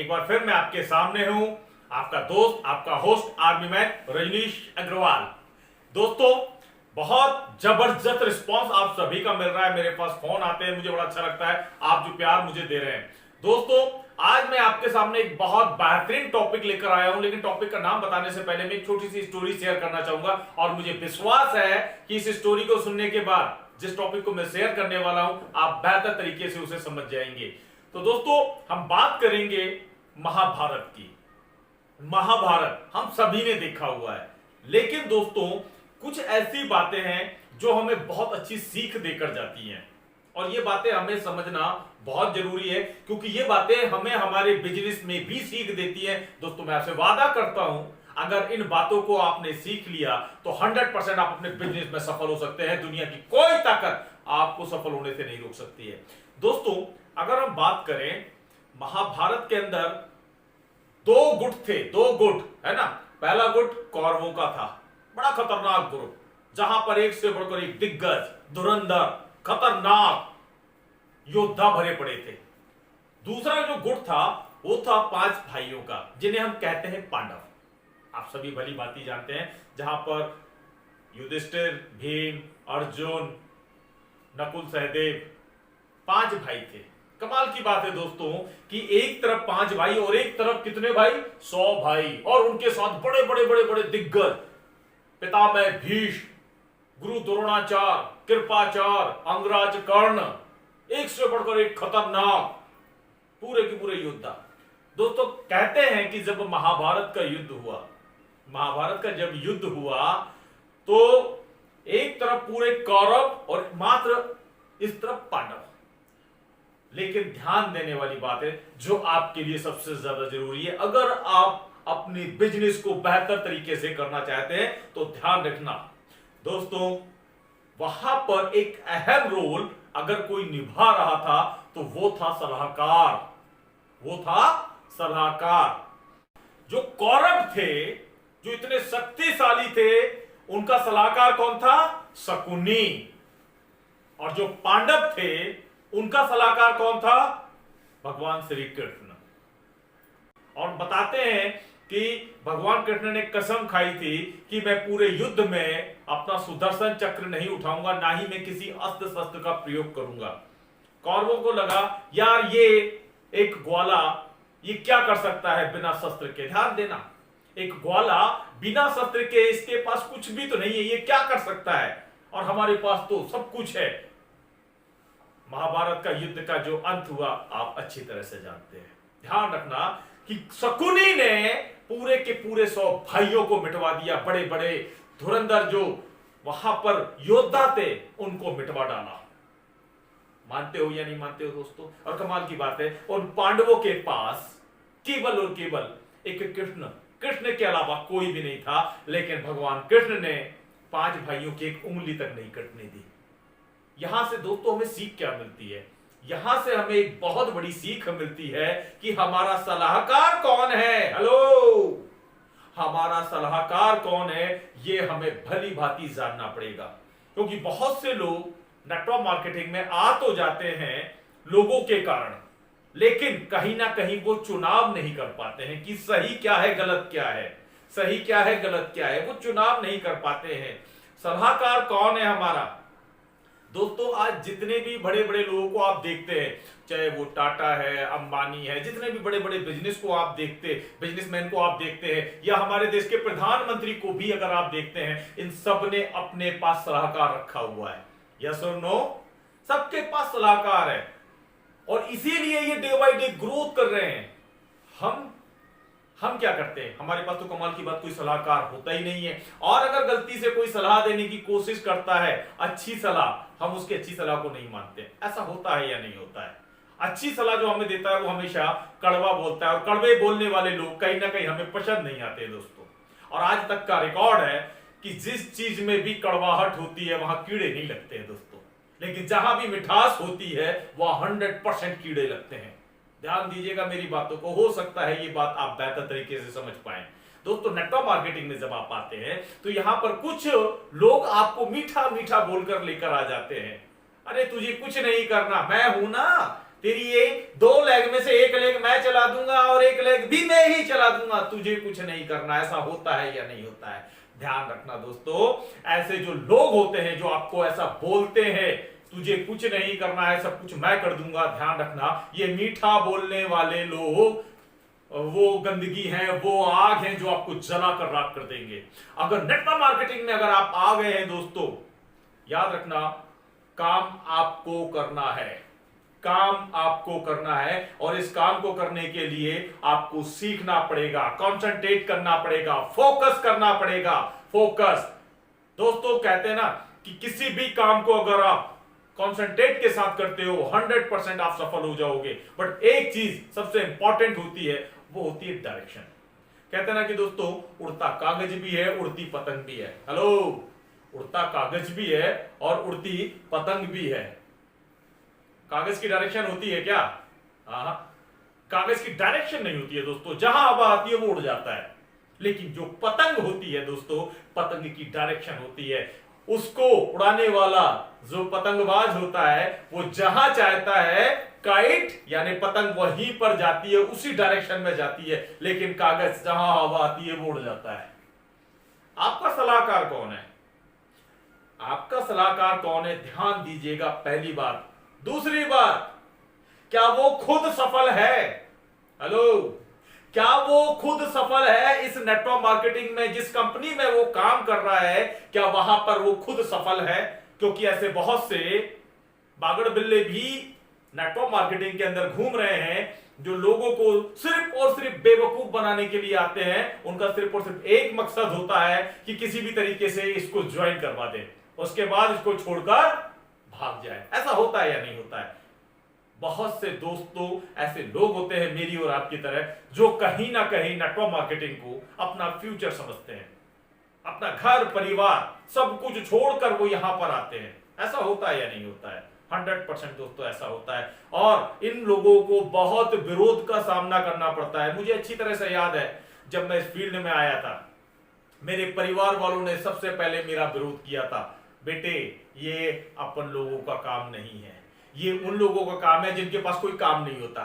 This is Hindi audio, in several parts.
एक बार फिर मैं आपके सामने हूं, आपका दोस्त, आपका host army man Rajneesh Agarwal. दोस्तों, बहुत जबरदस्त रिस्पांस आप सभी का मिल रहा है। मेरे पास फोन आते हैं, मुझे बड़ा अच्छा लगता है आप जो प्यार मुझे दे रहे हैं। दोस्तों, आज मैं आपके सामने एक बहुत बेहतरीन टॉपिक लेकर आया हूं, लेकिन टॉपिक का नाम बताने से पहले मैं एक छोटी सी स्टोरी शेयर करना चाहूंगा और मुझे विश्वास है कि इस स्टोरी को सुनने के बाद जिस टॉपिक को मैं शेयर करने वाला हूं, आप बेहतर तरीके से उसे समझ जाएंगे। तो दोस्तों, हम बात करेंगे महाभारत की। महाभारत हम सभी ने देखा हुआ है, लेकिन दोस्तों कुछ ऐसी बातें हैं जो हमें बहुत अच्छी सीख देकर जाती हैं, और ये बातें हमें समझना बहुत जरूरी है, क्योंकि ये बातें हमें हमारे बिजनेस में भी सीख देती हैं। दोस्तों, मैं आपसे वादा करता हूं, अगर इन बातों को आपने सीख लिया तो 100% आप अपने बिजनेस में सफल हो सकते हैं। दुनिया की कोई ताकत आपको सफल होने से नहीं रोक सकती है। दोस्तों, अगर हम बात करें महाभारत के अंदर दो गुट थे, दो गुट है ना। पहला गुट कौरवों का था, बड़ा खतरनाक ग्रुप, जहां पर एक से बढ़कर एक दिग्गज, धुरंधर, खतरनाक योद्धा भरे पड़े थे। दूसरा जो गुट था वो था 5 भाइयों का, जिन्हें हम कहते हैं पांडव। आप सभी भली भांति जानते हैं, जहां पर युधिष्ठिर, भीम, अर्जुन, नकुल, सहदेव 5 भाई थे। कमाल की बात है दोस्तों कि एक तरफ 5 भाई और एक तरफ कितने भाई, 100 भाई, और उनके साथ बड़े बड़े बड़े बड़े दिग्गज, पितामह भीष्म, गुरु द्रोणाचार्य, कृपाचार्य, अंगराज कर्ण, एक से बढ़कर एक खतरनाक पूरे के पूरे योद्धा। दोस्तों, कहते हैं कि जब महाभारत का युद्ध हुआ, महाभारत का जब युद्ध हुआ तो एक तरफ पूरे कौरव और मात्र इस तरफ पांडव। लेकिन ध्यान देने वाली बात है जो आपके लिए सबसे ज्यादा जरूरी है, अगर आप अपनी बिजनेस को बेहतर तरीके से करना चाहते हैं तो ध्यान रखना दोस्तों, वहां पर एक अहम रोल अगर कोई निभा रहा था तो वो था सलाहकार। वो था सलाहकार। जो कौरव थे, जो इतने शक्तिशाली थे, उनका सलाहकार कौन था, शकुनी। और जो पांडव थे, उनका सलाहकार कौन था, भगवान श्री कृष्ण। और बताते हैं कि भगवान कृष्ण ने कसम खाई थी कि मैं पूरे युद्ध में अपना सुदर्शन चक्र नहीं उठाऊंगा, ना ही मैं किसी अस्त्र शस्त्र का प्रयोग करूंगा। कौरवों को लगा यार ये एक ग्वाला, ये क्या कर सकता है बिना शस्त्र के। ध्यान देना, एक ग्वाला बिना शस्त्र के, इसके पास कुछ भी तो नहीं है, ये क्या कर सकता है, और हमारे पास तो सब कुछ है। महाभारत का युद्ध का जो अंत हुआ आप अच्छी तरह से जानते हैं। ध्यान रखना कि शकुनी ने पूरे के पूरे 100 भाइयों को मिटवा दिया। बड़े बड़े धुरंधर जो वहां पर योद्धा थे उनको मिटवा डाला। मानते हो या नहीं मानते हो दोस्तों? और कमाल की बात है, उन पांडवों के पास केवल और केवल एक कृष्ण के अलावा कोई भी नहीं था। लेकिन भगवान कृष्ण ने 5 भाइयों की एक उंगली तक नहीं कटने दी। यहां से दोस्तों हमें सीख क्या मिलती है? यहां से हमें एक बहुत बड़ी सीख मिलती है कि हमारा सलाहकार कौन है। हेलो, हमारा सलाहकार कौन है, यह हमें भली भांति जानना पड़ेगा। क्योंकि बहुत से लोग नेटवर्क मार्केटिंग में आ तो जाते हैं लोगों के कारण, लेकिन कहीं ना कहीं वो चुनाव नहीं कर पाते हैं कि सही क्या है, गलत क्या है, सही क्या है, गलत क्या है। वो चुनाव नहीं कर पाते हैं। सलाहकार कौन है हमारा? दोस्तों, आज जितने भी बड़े बड़े लोगों को आप देखते हैं, चाहे वो टाटा है, अंबानी है, जितने भी बड़े बड़े बिजनेस को आप देखते, बिजनेसमैन को आप देखते हैं, या हमारे देश के प्रधानमंत्री को भी अगर आप देखते हैं, इन सब ने अपने पास सलाहकार रखा हुआ है। यस और नो? सबके पास सलाहकार है, और इसीलिए ये डे बाय डे ग्रोथ कर रहे हैं। हम क्या करते हैं? हमारे पास तो कमाल की बात कोई सलाहकार होता ही नहीं है, और अगर गलती से कोई सलाह देने की कोशिश करता है, अच्छी सलाह, हम उसकी अच्छी सलाह को नहीं मानते। ऐसा होता है या नहीं होता है? अच्छी सलाह जो हमें देता है वो हमेशा कड़वा बोलता है, और कड़वे बोलने वाले लोग कहीं ना कहीं हमें पसंद नहीं आते दोस्तों। और आज तक का रिकॉर्ड है कि जिस चीज में भी कड़वाहट होती है वहां कीड़े नहीं लगते हैं दोस्तों, लेकिन जहां भी मिठास होती है वहां 100% कीड़े लगते हैं। ध्यान दीजिएगा मेरी बातों को, हो सकता है ये बात आप बेहतर तरीके से समझ पाए। दोस्तों, नेटवर्क मार्केटिंग में जब आप आते हैं तो यहां पर कुछ लोग आपको मीठा मीठा बोलकर लेकर आ जाते हैं। अरे तुझे कुछ नहीं करना, मैं हूं ना तेरी ये 2 लेग में से 1 लेग मैं चला दूंगा और 1 लेग भी मैं ही चला दूंगा, तुझे कुछ नहीं करना। ऐसा होता है या नहीं होता है? ध्यान रखना दोस्तों, ऐसे जो लोग होते हैं जो आपको ऐसा बोलते हैं तुझे कुछ नहीं करना है, सब कुछ मैं कर दूंगा, ध्यान रखना ये मीठा बोलने वाले लोग वो गंदगी है, वो आग है जो आपको जला कर राख कर देंगे। अगर नेटवर्क मार्केटिंग में अगर आप आ गए हैं दोस्तों, याद रखना काम आपको करना है, काम आपको करना है और इस काम को करने के लिए आपको सीखना पड़ेगा, कंसंट्रेट करना पड़ेगा, फोकस करना पड़ेगा। फोकस दोस्तों, कहते हैं ना कि किसी भी काम को अगर आप कंसंट्रेट के साथ करते हो 100% आप सफल हो जाओगे। बट एक चीज सबसे इंपॉर्टेंट होती है, वो होती है डायरेक्शन। कहते हैं ना कि दोस्तों उड़ता कागज भी है, उड़ती पतंग भी है। हेलो, उड़ता कागज भी है और उड़ती पतंग भी है। कागज की डायरेक्शन होती है क्या? हाँ, कागज की डायरेक्शन नहीं होती है दोस्तों, जहां हवा आती है वो उड़ जाता है। लेकिन जो पतंग होती है दोस्तों, पतंग की डायरेक्शन होती है। उसको उड़ाने वाला जो पतंगबाज होता है वो जहां चाहता है काइट यानी पतंग वहीं पर जाती है, उसी डायरेक्शन में जाती है। लेकिन कागज जहां हवा आती है वो उड़ जाता है। आपका सलाहकार कौन है? आपका सलाहकार कौन है? ध्यान दीजिएगा, पहली बात। दूसरी बात, क्या वो खुद सफल है? हेलो, क्या वो खुद सफल है इस नेटवर्क मार्केटिंग में? जिस कंपनी में वो काम कर रहा है, क्या वहां पर वो खुद सफल है? क्योंकि ऐसे बहुत से बागड़ बिल्ले भी नेटवर्क मार्केटिंग के अंदर घूम रहे हैं जो लोगों को सिर्फ और सिर्फ बेवकूफ बनाने के लिए आते हैं। उनका सिर्फ और सिर्फ एक मकसद होता है कि किसी भी तरीके से इसको ज्वाइन करवा दे, उसके बाद इसको छोड़कर भाग जाए। ऐसा होता है या नहीं होता है? बहुत से दोस्तों ऐसे लोग होते हैं मेरी और आपकी तरह, जो कहीं ना कहीं नेटवर्क मार्केटिंग को अपना फ्यूचर समझते हैं, अपना घर परिवार सब कुछ छोड़कर वो यहां पर आते हैं। ऐसा होता है या नहीं होता है? 100% दोस्तों ऐसा होता है। और इन लोगों को बहुत विरोध का सामना करना पड़ता है। मुझे अच्छी तरह से याद है, जब मैं इस फील्ड में आया था, मेरे परिवार वालों ने सबसे पहले मेरा विरोध किया था। बेटे, ये अपन लोगों का काम नहीं है, ये उन लोगों का काम है जिनके पास कोई काम नहीं होता।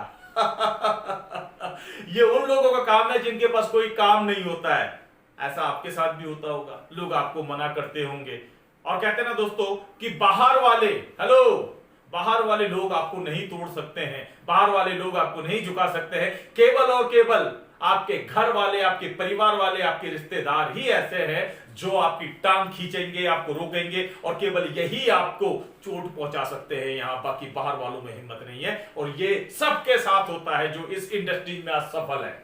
ये उन लोगों का काम है जिनके पास कोई काम नहीं होता है। ऐसा आपके साथ भी होता होगा, लोग आपको मना करते होंगे और कहते हैं ना दोस्तों कि बाहर वाले, हेलो, बाहर वाले लोग आपको नहीं तोड़ सकते हैं, बाहर वाले लोग आपको नहीं झुका सकते हैं। केवल और केवल आपके घर वाले, आपके परिवार वाले, आपके रिश्तेदार ही ऐसे हैं जो आपकी टांग खींचेंगे, आपको रोकेंगे और केवल यही आपको चोट पहुंचा सकते हैं। यहां बाकी बाहर वालों में हिम्मत नहीं है। और ये सबके साथ होता है जो इस इंडस्ट्री में आज सफल है।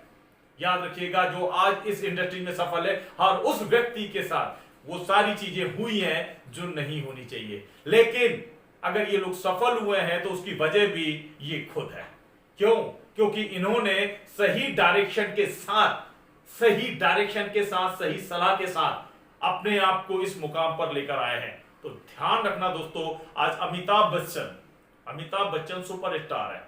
याद रखिएगा, जो आज इस इंडस्ट्री में सफल है, हर उस व्यक्ति के साथ वो सारी चीजें हुई हैं जो नहीं होनी चाहिए। लेकिन अगर ये लोग सफल हुए हैं तो उसकी वजह भी ये खुद है। क्यों? क्योंकि इन्होंने सही डायरेक्शन के साथ, सही सलाह के साथ अपने आप को इस मुकाम पर लेकर आए हैं। तो ध्यान रखना दोस्तों, आज अमिताभ बच्चन सुपरस्टार है।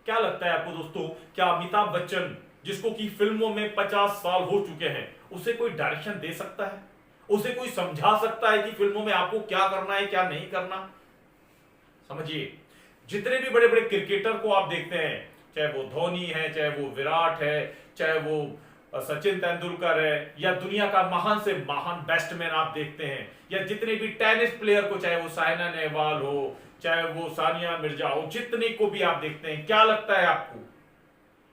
क्या लगता है आपको दोस्तों, क्या अमिताभ बच्चन, जिसको कि फिल्मों में 50 साल हो चुके हैं, उसे कोई डायरेक्शन दे सकता है? उसे कोई समझा सकता है कि फिल्मों में आपको क्या करना है, क्या नहीं करना? समझिए, जितने भी बड़े बड़े क्रिकेटर को आप देखते हैं, चाहे वो धोनी है, चाहे वो विराट है, चाहे वो सचिन तेंदुलकर है, या दुनिया का महान से महान बैट्समैन आप देखते हैं, या जितने भी टेनिस प्लेयर को, चाहे वो साइना नेहवाल हो, चाहे वो सानिया मिर्जा हो, जितने को भी आप देखते हैं, क्या लगता है आपको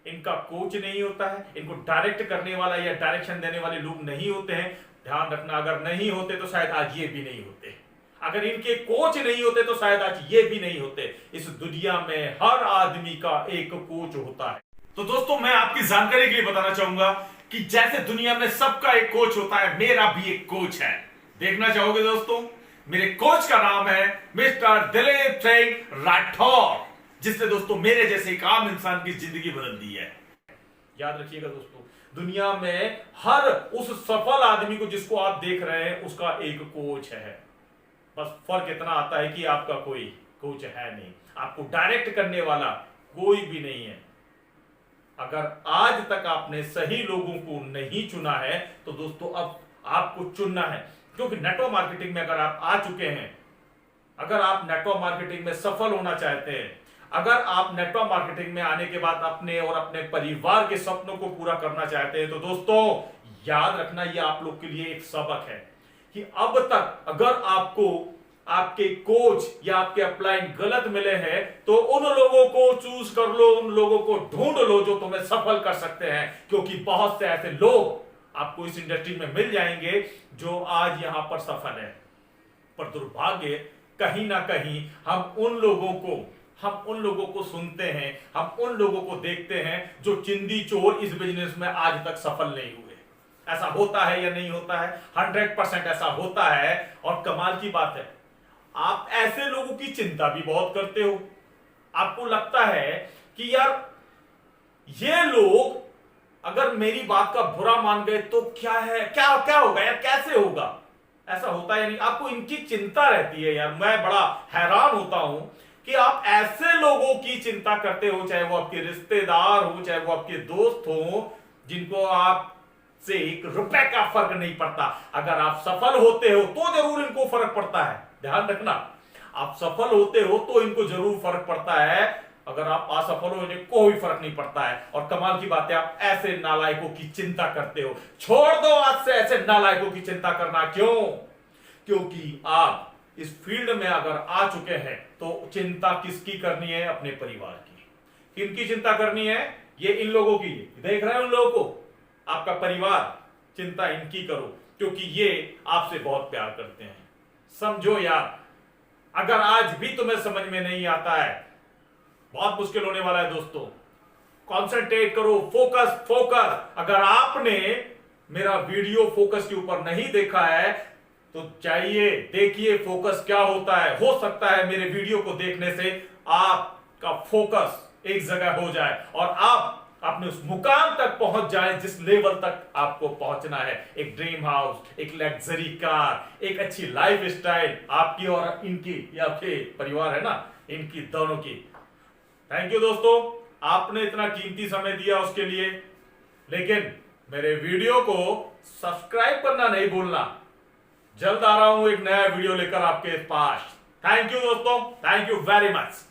इनका कोच नहीं होता है? इनको डायरेक्ट करने वाला या डायरेक्शन देने वाले लोग नहीं होते हैं? ध्यान रखना, अगर नहीं होते तो शायद आज ये भी नहीं होते। अगर इनके कोच नहीं होते तो शायद आज ये भी नहीं होते। इस दुनिया में हर आदमी का एक कोच होता है। तो दोस्तों, मैं आपकी जानकारी के लिए बताना चाहूंगा कि जैसे दुनिया में सबका एक कोच होता है, मेरा भी एक कोच है। देखना चाहोगे दोस्तों? मेरे कोच का नाम है मिस्टर दिलीप सिंह राठौर, जिसने दोस्तों मेरे जैसे एक आम इंसान की जिंदगी बदल दी है। याद रखिएगा दोस्तों, दुनिया में हर उस सफल आदमी को जिसको आप देख रहे हैं, उसका एक कोच है। बस फर्क इतना आता है कि आपका कोई कोच है नहीं, आपको डायरेक्ट करने वाला कोई भी नहीं है। अगर आज तक आपने सही लोगों को नहीं चुना है तो दोस्तों अब आपको चुनना है। क्योंकि नेटवर्क मार्केटिंग में अगर आप आ चुके हैं, अगर आप नेटवर्क मार्केटिंग में सफल होना चाहते हैं, अगर आप नेटवर्क मार्केटिंग में आने के बाद अपने और अपने परिवार के सपनों को पूरा करना चाहते हैं तो दोस्तों याद रखना, ये आप लोग के लिए एक सबक है कि अब तक अगर आपको आपके कोच या आपके अपलाइन गलत मिले हैं तो उन लोगों को चूज कर लो, उन लोगों को ढूंढ लो जो तुम्हें सफल कर सकते हैं, क्योंकि बहुत से ऐसे लोग आपको इस इंडस्ट्री में मिल जाएंगे जो आज यहां पर सफल है। पर दुर्भाग्य कहीं ना कहीं हम उन लोगों को सुनते हैं, हम उन लोगों को देखते हैं जो चिंदी चोर इस बिजनेस में आज तक सफल नहीं हुए। ऐसा होता है या नहीं होता है? 100% ऐसा होता है। और कमाल की बात है, आप ऐसे लोगों की चिंता भी बहुत करते हो। आपको लगता है कि यार ये लोग अगर मेरी बात का बुरा मान गए तो क्या है, क्या क्या होगा यार, कैसे होगा? ऐसा होता है नहीं, आपको इनकी चिंता रहती है यार। मैं बड़ा हैरान होता हूं कि आप ऐसे लोगों की चिंता करते हो, चाहे वो आपके रिश्तेदार हो, चाहे वो आपके दोस्त हो, जिनको आप से 1 रुपए का फर्क नहीं पड़ता। अगर आप सफल होते हो तो जरूर इनको फर्क पड़ता है। ध्यान रखना, आप सफल होते हो तो इनको जरूर फर्क पड़ता है, अगर आप असफल हो इन्हें कोई फर्क नहीं पड़ता है। और कमाल की बात है, आप ऐसे नालायकों की चिंता करते हो। छोड़ दो आज से ऐसे नालायकों की चिंता करना। क्यों? क्योंकि आप इस फील्ड में अगर आ चुके हैं तो चिंता किसकी करनी है? अपने परिवार की। किनकी चिंता करनी है? ये इन लोगों की। देख रहे हैं उन लोगों को? आपका परिवार, चिंता इनकी करो, क्योंकि ये आपसे बहुत प्यार करते हैं। समझो यार, अगर आज भी तुम्हें समझ में नहीं आता है, बहुत मुश्किल होने वाला है दोस्तों। कॉन्सेंट्रेट करो, फोकस फोकस। अगर आपने मेरा वीडियो फोकस के ऊपर नहीं देखा है तो चाहिए देखिए फोकस क्या होता है। हो सकता है मेरे वीडियो को देखने से आपका फोकस एक जगह हो जाए और आप अपने उस मुकाम तक पहुंच जाए जिस लेवल तक आपको पहुंचना है। एक ड्रीम हाउस, एक लग्जरी कार, एक अच्छी लाइफ स्टाइल आपकी और इनकी, या आपके परिवार है ना, इनकी दोनों की। थैंक यू दोस्तों, आपने इतना कीमती समय दिया उसके लिए। लेकिन मेरे वीडियो को सब्सक्राइब करना नहीं भूलना। जल्द आ रहा हूं एक नया वीडियो लेकर आपके पास। थैंक यू दोस्तों, थैंक यू वेरी मच।